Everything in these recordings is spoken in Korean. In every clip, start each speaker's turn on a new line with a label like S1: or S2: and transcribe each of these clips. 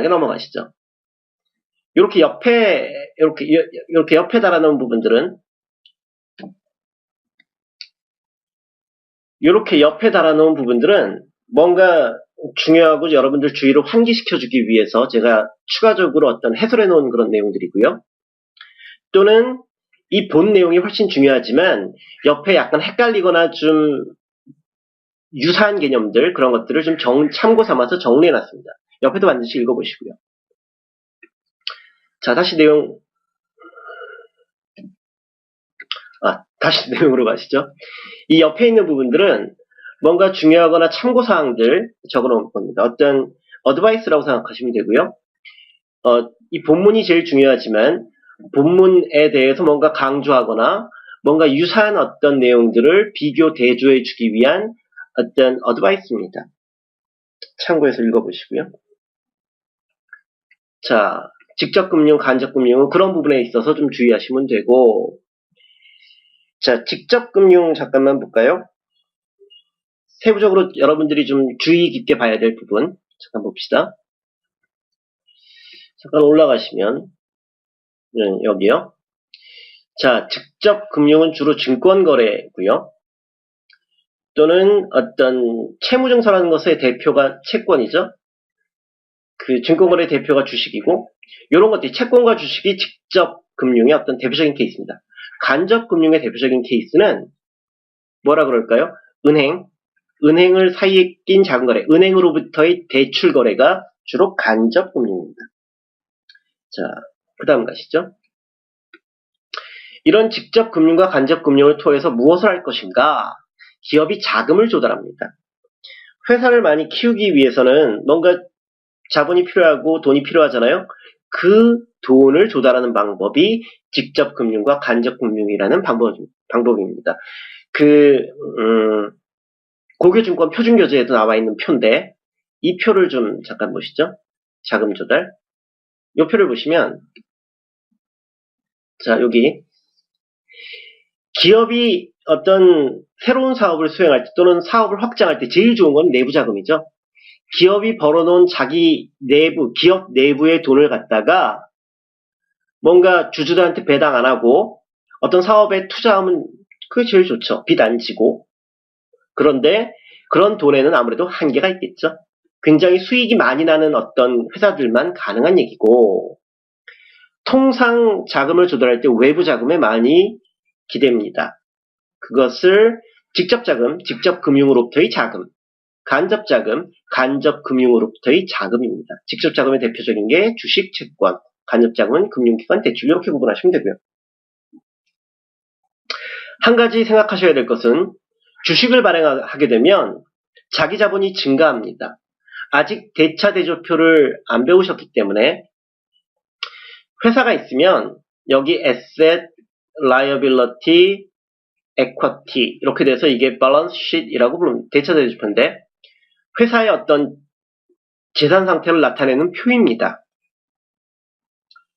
S1: 넘어가시죠. 이렇게 옆에 달아놓은 부분들은 뭔가 중요하고 여러분들 주의를 환기시켜주기 위해서 제가 추가적으로 어떤 해설해 놓은 그런 내용들이고요. 또는 이 본 내용이 훨씬 중요하지만 옆에 약간 헷갈리거나 좀 유사한 개념들, 그런 것들을 좀 참고 삼아서 정리해 놨습니다. 옆에도 반드시 읽어보시고요. 자, 다시 내용으로 가시죠. 이 옆에 있는 부분들은 뭔가 중요하거나 참고사항들 적어놓은 겁니다. 어떤 어드바이스라고 생각하시면 되고요. 이 본문이 제일 중요하지만 본문에 대해서 뭔가 강조하거나 뭔가 유사한 어떤 내용들을 비교 대조해 주기 위한 어떤 어드바이스입니다. 참고해서 읽어보시고요. 자, 직접금융, 간접금융은 그런 부분에 있어서 좀 주의하시면 되고, 자, 직접금융 잠깐만 볼까요? 세부적으로 여러분들이 좀 주의 깊게 봐야 될 부분 잠깐 봅시다. 잠깐 올라가시면 여기요. 자, 직접금융은 주로 증권거래고요. 또는 어떤 채무증서라는 것의 대표가 채권이죠. 그 증권거래 대표가 주식이고, 이런 것들이 채권과 주식이 직접금융의 어떤 대표적인 케이스입니다. 간접금융의 대표적인 케이스는 뭐라 그럴까요? 은행을 사이에 낀 자금거래, 은행으로부터의 대출거래가 주로 간접금융입니다. 자, 그 다음 가시죠. 이런 직접금융과 간접금융을 통해서 무엇을 할 것인가? 기업이 자금을 조달합니다. 회사를 많이 키우기 위해서는 뭔가 자본이 필요하고 돈이 필요하잖아요. 그 돈을 조달하는 방법이 직접금융과 간접금융이라는 방법입니다. 고교증권 표준교재에도 나와 있는 표인데, 이 표를 좀 잠깐 보시죠. 자금 조달. 이 표를 보시면, 자, 여기 기업이 어떤 새로운 사업을 수행할 때 또는 사업을 확장할 때 제일 좋은 건 내부 자금이죠. 기업이 벌어놓은 기업 내부의 돈을 갖다가 뭔가 주주들한테 배당 안 하고 어떤 사업에 투자하면 그게 제일 좋죠. 빚 안 지고. 그런데 그런 돈에는 아무래도 한계가 있겠죠. 굉장히 수익이 많이 나는 어떤 회사들만 가능한 얘기고, 통상 자금을 조달할 때 외부 자금에 많이 기대입니다. 그것을 직접 자금, 직접 금융으로부터의 자금, 간접 자금, 간접 금융으로부터의 자금입니다. 직접 자금의 대표적인 게 주식, 채권, 간접 자금은 금융기관, 대출, 이렇게 구분하시면 되고요. 한 가지 생각하셔야 될 것은 주식을 발행하게 되면 자기 자본이 증가합니다. 아직 대차대조표를 안 배우셨기 때문에 회사가 있으면 여기 asset, liability, equity 이렇게 돼서 이게 balance sheet이라고 부릅니다. 대차대조표인데 회사의 어떤 재산 상태를 나타내는 표입니다.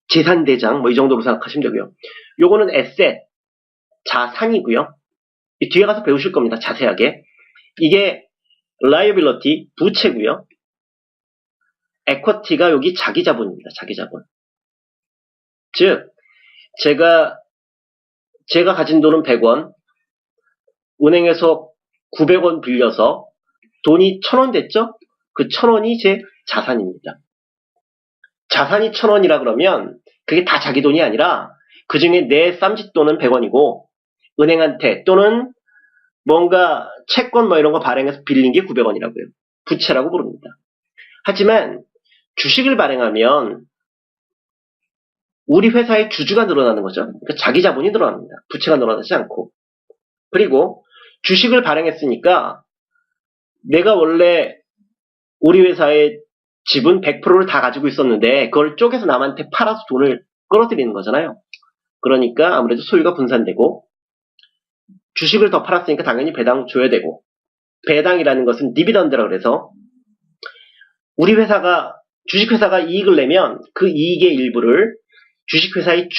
S1: 재산대장 이 정도로 생각하시면 되고요. 요거는 asset, 자산이고요. 뒤에 가서 배우실 겁니다. 자세하게. 이게 liability, 부채고요. equity가 여기 자기 자본입니다. 자기 자본. 즉 제가 가진 돈은 100원, 은행에서 900원 빌려서 돈이 1000원 됐죠? 그 1000원이 제 자산입니다. 자산이 1000원이라 그러면 그게 다 자기 돈이 아니라 그 중에 내 쌈짓돈은 100원이고 은행한테 또는 뭔가 채권 이런 거 발행해서 빌린 게 900원이라고요. 부채라고 부릅니다. 하지만 주식을 발행하면 우리 회사의 주주가 늘어나는 거죠. 그러니까 자기 자본이 늘어납니다. 부채가 늘어나지 않고. 그리고 주식을 발행했으니까 내가 원래 우리 회사의 지분 100%를 다 가지고 있었는데 그걸 쪼개서 남한테 팔아서 돈을 끌어들이는 거잖아요. 그러니까 아무래도 소유가 분산되고 주식을 더 팔았으니까 당연히 배당 줘야 되고, 배당이라는 것은 디비던드라고 그래서 우리 회사가 주식회사가 이익을 내면 그 이익의 일부를 주식회사의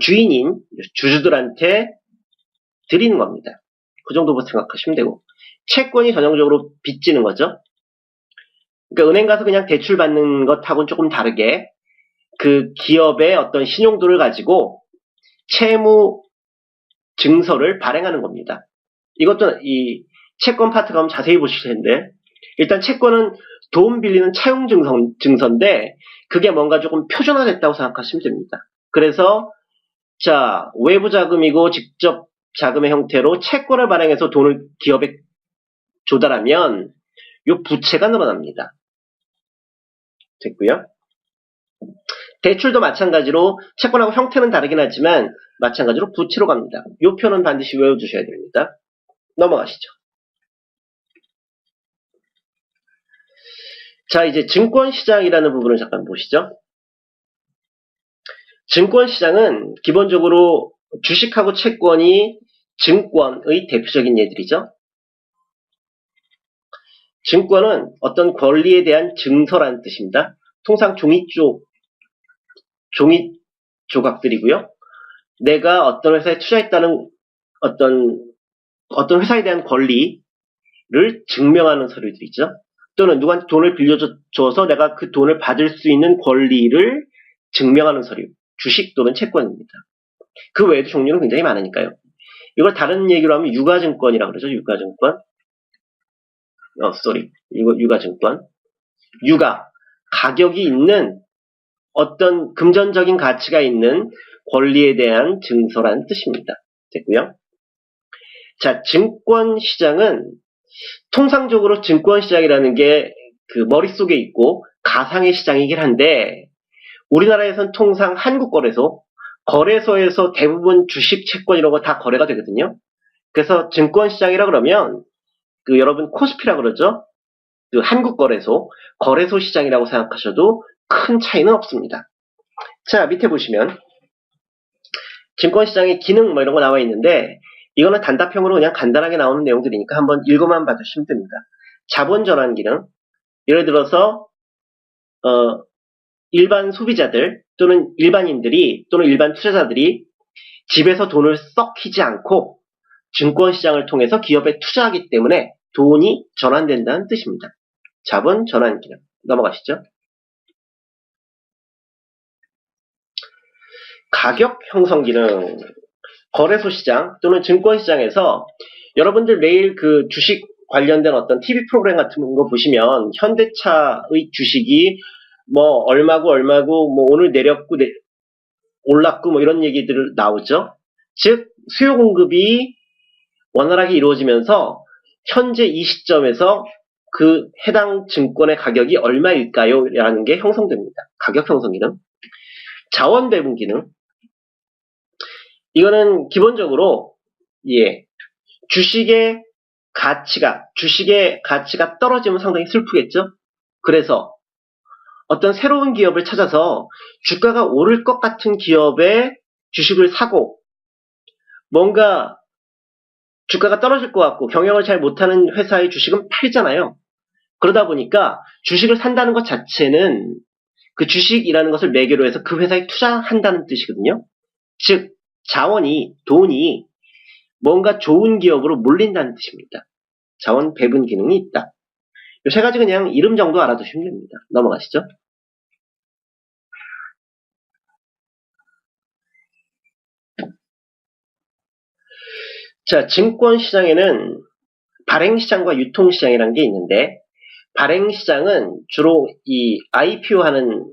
S1: 주인인 주주들한테 드리는 겁니다. 그 정도부터 생각하시면 되고, 채권이 전형적으로 빚지는 거죠. 그러니까 은행 가서 그냥 대출 받는 것하고는 조금 다르게 그 기업의 어떤 신용도를 가지고 채무 증서를 발행하는 겁니다. 이것도 이 채권 파트 가면 자세히 보실 텐데 일단 채권은 돈 빌리는 차용 증서인데 그게 뭔가 조금 표준화됐다고 생각하시면 됩니다. 그래서 자 외부 자금이고 직접 자금의 형태로 채권을 발행해서 돈을 기업에 조달하면 이 부채가 늘어납니다. 됐고요. 대출도 마찬가지로 채권하고 형태는 다르긴 하지만 마찬가지로 부채로 갑니다. 이 표는 반드시 외워두셔야 됩니다. 넘어가시죠. 자, 이제 증권시장이라는 부분을 잠깐 보시죠. 증권시장은 기본적으로 주식하고 채권이 증권의 대표적인 예들이죠. 증권은 어떤 권리에 대한 증서라는 뜻입니다. 통상 종이 조각들이고요. 내가 어떤 회사에 투자했다는 어떤 회사에 대한 권리를 증명하는 서류들이죠. 또는 누구한테 돈을 빌려줘서 내가 그 돈을 받을 수 있는 권리를 증명하는 서류, 주식 또는 채권입니다. 그 외에도 종류는 굉장히 많으니까요. 이걸 다른 얘기로 하면 유가증권이라고 그러죠. 유가증권. 유가증권. 유가, 가격이 있는 어떤 금전적인 가치가 있는 권리에 대한 증서라는 뜻입니다. 됐고요. 자, 증권시장은 통상적으로 증권시장이라는 게 그 머릿속에 있고 가상의 시장이긴 한데 우리나라에선 통상 한국거래소, 거래소에서 대부분 주식, 채권 이런 거 다 거래가 되거든요. 그래서 증권시장이라 그러면 그 여러분 코스피라 그러죠. 그 한국거래소, 거래소 시장이라고 생각하셔도 큰 차이는 없습니다. 자, 밑에 보시면 증권시장의 기능 뭐 이런 거 나와 있는데 이거는 단답형으로 그냥 간단하게 나오는 내용들이니까 한번 읽어만 봐주시면 됩니다. 자본 전환 기능, 예를 들어서 일반 소비자들 또는 일반인들이 또는 일반 투자자들이 집에서 돈을 썩히지 않고 증권시장을 통해서 기업에 투자하기 때문에 돈이 전환된다는 뜻입니다. 자본 전환 기능 넘어가시죠. 가격 형성 기능, 거래소 시장 또는 증권시장에서 여러분들 매일 그 주식 관련된 어떤 TV 프로그램 같은 거 보시면 현대차의 주식이 뭐 얼마고 뭐 오늘 내렸고 올랐고 뭐 이런 얘기들 나오죠. 즉 수요 공급이 원활하게 이루어지면서 현재 이 시점에서 그 해당 증권의 가격이 얼마일까요? 라는 게 형성됩니다. 가격 형성 기능. 자원 배분 기능. 이거는 기본적으로 주식의 가치가 떨어지면 상당히 슬프겠죠. 그래서 어떤 새로운 기업을 찾아서 주가가 오를 것 같은 기업의 주식을 사고 뭔가 주가가 떨어질 것 같고 경영을 잘 못하는 회사의 주식은 팔잖아요. 그러다 보니까 주식을 산다는 것 자체는 그 주식이라는 것을 매개로 해서 그 회사에 투자한다는 뜻이거든요. 즉 돈이 뭔가 좋은 기업으로 몰린다는 뜻입니다. 자원 배분 기능이 있다. 이 세 가지 그냥 이름 정도 알아두시면 됩니다. 넘어가시죠. 자, 증권시장에는 발행시장과 유통시장이라는 게 있는데 발행시장은 주로 이 IPO 하는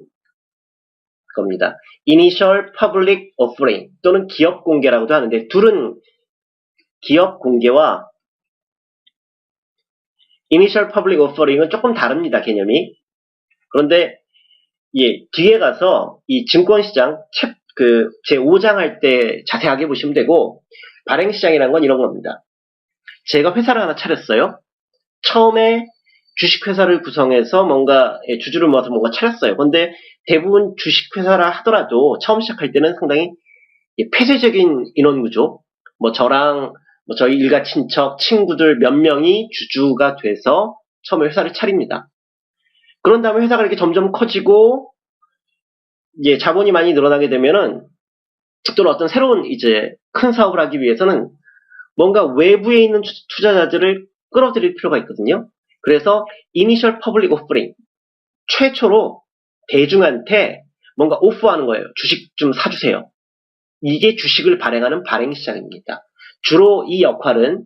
S1: 겁니다. Initial Public Offering 또는 기업 공개라고도 하는데 둘은 기업 공개와 Initial Public Offering은 조금 다릅니다. 개념이. 그런데 뒤에 가서 이 증권시장 제 5장 할 때 자세하게 보시면 되고 발행시장이라는 건 이런 겁니다. 제가 회사를 하나 차렸어요. 처음에 주식회사를 구성해서 뭔가 주주를 모아서 뭔가 차렸어요. 근데 대부분 주식회사라 하더라도 처음 시작할 때는 상당히 폐쇄적인 인원구조, 뭐 저랑 저희 일가 친척, 친구들 몇 명이 주주가 돼서 처음에 회사를 차립니다. 그런 다음에 회사가 이렇게 점점 커지고 자본이 많이 늘어나게 되면은 또는 어떤 새로운 큰 사업을 하기 위해서는 뭔가 외부에 있는 투자자들을 끌어들일 필요가 있거든요. 그래서 Initial Public Offering, 최초로 대중한테 뭔가 오프하는 거예요. 주식 좀 사주세요. 이게 주식을 발행하는 발행시장입니다. 주로 이 역할은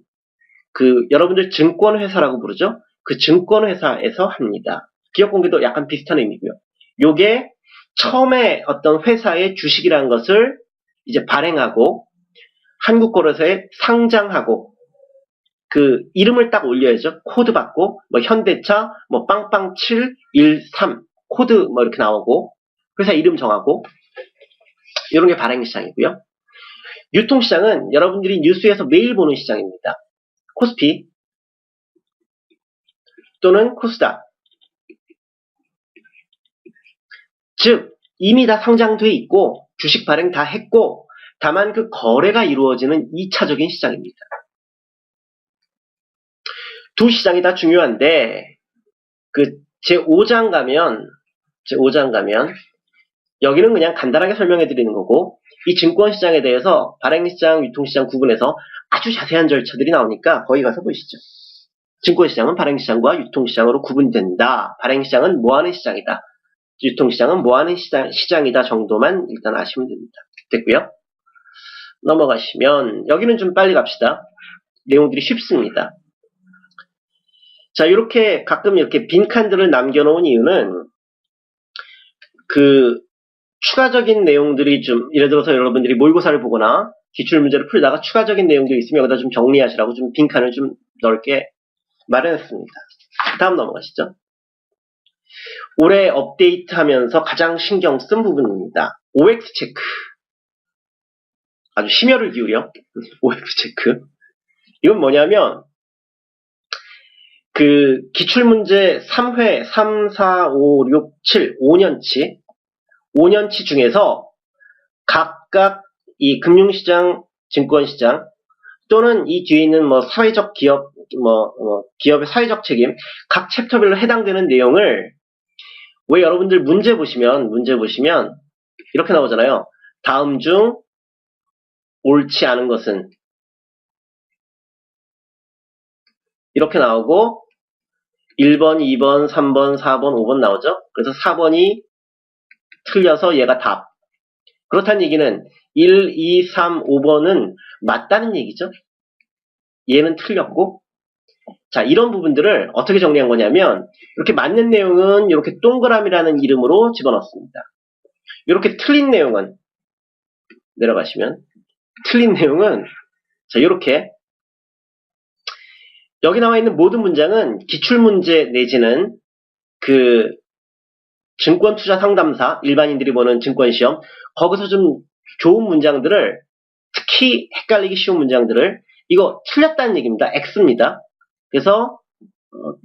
S1: 여러분들 증권회사라고 부르죠? 그 증권회사에서 합니다. 기업공개도 약간 비슷한 의미고요. 요게 처음에 어떤 회사의 주식이라는 것을 이제 발행하고 한국거래소에 상장하고 이름을 딱 올려야죠. 코드 받고 뭐 현대차 뭐 빵빵 713 코드 뭐 이렇게 나오고 회사 이름 정하고 이런 게 발행시장이고요. 유통시장은 여러분들이 뉴스에서 매일 보는 시장입니다. 코스피 또는 코스닥. 즉 이미 다 상장돼 있고 주식 발행 다 했고 다만 그 거래가 이루어지는 2차적인 시장입니다. 두 시장이 다 중요한데 제5장 가면 여기는 그냥 간단하게 설명해 드리는 거고 이 증권시장에 대해서 발행시장, 유통시장 구분해서 아주 자세한 절차들이 나오니까 거기 가서 보시죠. 증권시장은 발행시장과 유통시장으로 구분된다. 발행시장은 뭐하는 시장이다. 유통시장은 뭐하는 시장이다 정도만 일단 아시면 됩니다. 됐고요. 넘어가시면 여기는 좀 빨리 갑시다. 내용들이 쉽습니다. 자, 이렇게 가끔 이렇게 빈칸들을 남겨놓은 이유는 추가적인 내용들이 좀 예를 들어서 여러분들이 모의고사를 보거나 기출문제를 풀다가 추가적인 내용들이 있으면 여기다 좀 정리하시라고 좀 빈칸을 좀 넓게 마련했습니다. 다음 넘어가시죠. 올해 업데이트하면서 가장 신경 쓴 부분입니다. OX 체크. 아주 심혈을 기울여. OX 체크. 이건 뭐냐면 기출문제 3회, 3, 4, 5, 6, 7, 5년치 중에서 각각 이 금융시장, 증권시장 또는 이 뒤에 있는 뭐 사회적 기업, 기업의 사회적 책임 각 챕터별로 해당되는 내용을 왜 여러분들 문제 보시면 이렇게 나오잖아요. 다음 중 옳지 않은 것은 이렇게 나오고 1번, 2번, 3번, 4번, 5번 나오죠. 그래서 4번이 틀려서 얘가 답. 그렇다는 얘기는 1, 2, 3, 5번은 맞다는 얘기죠. 얘는 틀렸고 자, 이런 부분들을 어떻게 정리한 거냐면 이렇게 맞는 내용은 이렇게 동그라미라는 이름으로 집어넣습니다. 이렇게 틀린 내용은 내려가시면 틀린 내용은 자, 이렇게 여기 나와 있는 모든 문장은 기출문제 내지는 증권투자 상담사, 일반인들이 보는 증권시험 거기서 좀 좋은 문장들을 특히 헷갈리기 쉬운 문장들을 이거 틀렸다는 얘기입니다. X입니다. 그래서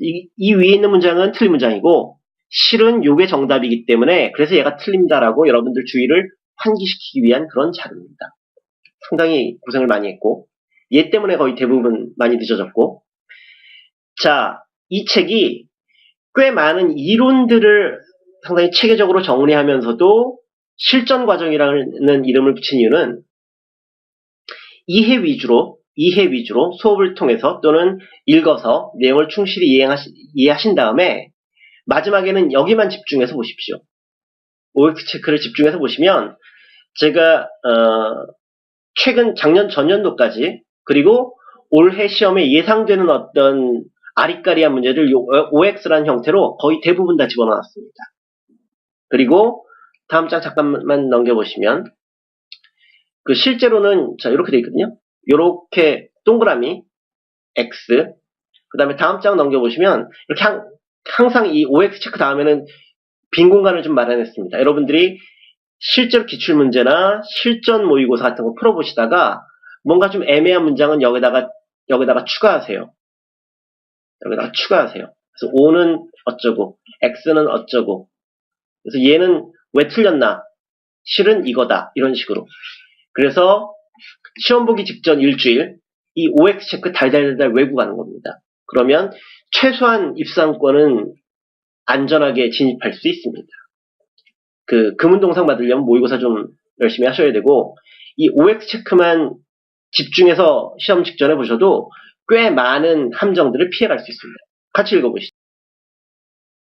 S1: 이 위에 있는 문장은 틀린 문장이고 실은 요게 정답이기 때문에 그래서 얘가 틀린다라고 여러분들 주의를 환기시키기 위한 그런 자료입니다. 상당히 고생을 많이 했고 얘 때문에 거의 대부분 많이 늦어졌고 자, 이 책이 꽤 많은 이론들을 상당히 체계적으로 정리하면서도 실전 과정이라는 이름을 붙인 이유는 이해 위주로 수업을 통해서 또는 읽어서 내용을 충실히 이해하신 다음에 마지막에는 여기만 집중해서 보십시오. OX 체크를 집중해서 보시면 제가 최근 작년 전년도까지 그리고 올해 시험에 예상되는 어떤 아리까리한 문제를 OX라는 형태로 거의 대부분 다 집어넣었습니다. 그리고 다음 장 잠깐만 넘겨보시면 실제로는 자 이렇게 되어 있거든요. 이렇게 동그라미 X 그 다음에 다음 장 넘겨보시면 이렇게 항상 이 OX 체크 다음에는 빈 공간을 좀 마련했습니다. 여러분들이 실제로 기출문제나 실전 모의고사 같은 거 풀어보시다가 뭔가 좀 애매한 문장은 여기다가 추가하세요. 그래서 O는 어쩌고 X는 어쩌고 그래서 얘는 왜 틀렸나 실은 이거다 이런 식으로 그래서 시험 보기 직전 일주일 이 OX 체크 달달달 외고 가는 겁니다. 그러면 최소한 입상권은 안전하게 진입할 수 있습니다. 금운동상 받으려면 모의고사 좀 열심히 하셔야 되고 이 OX 체크만 집중해서 시험 직전에 보셔도 꽤 많은 함정들을 피해갈 수 있습니다. 같이 읽어보시죠.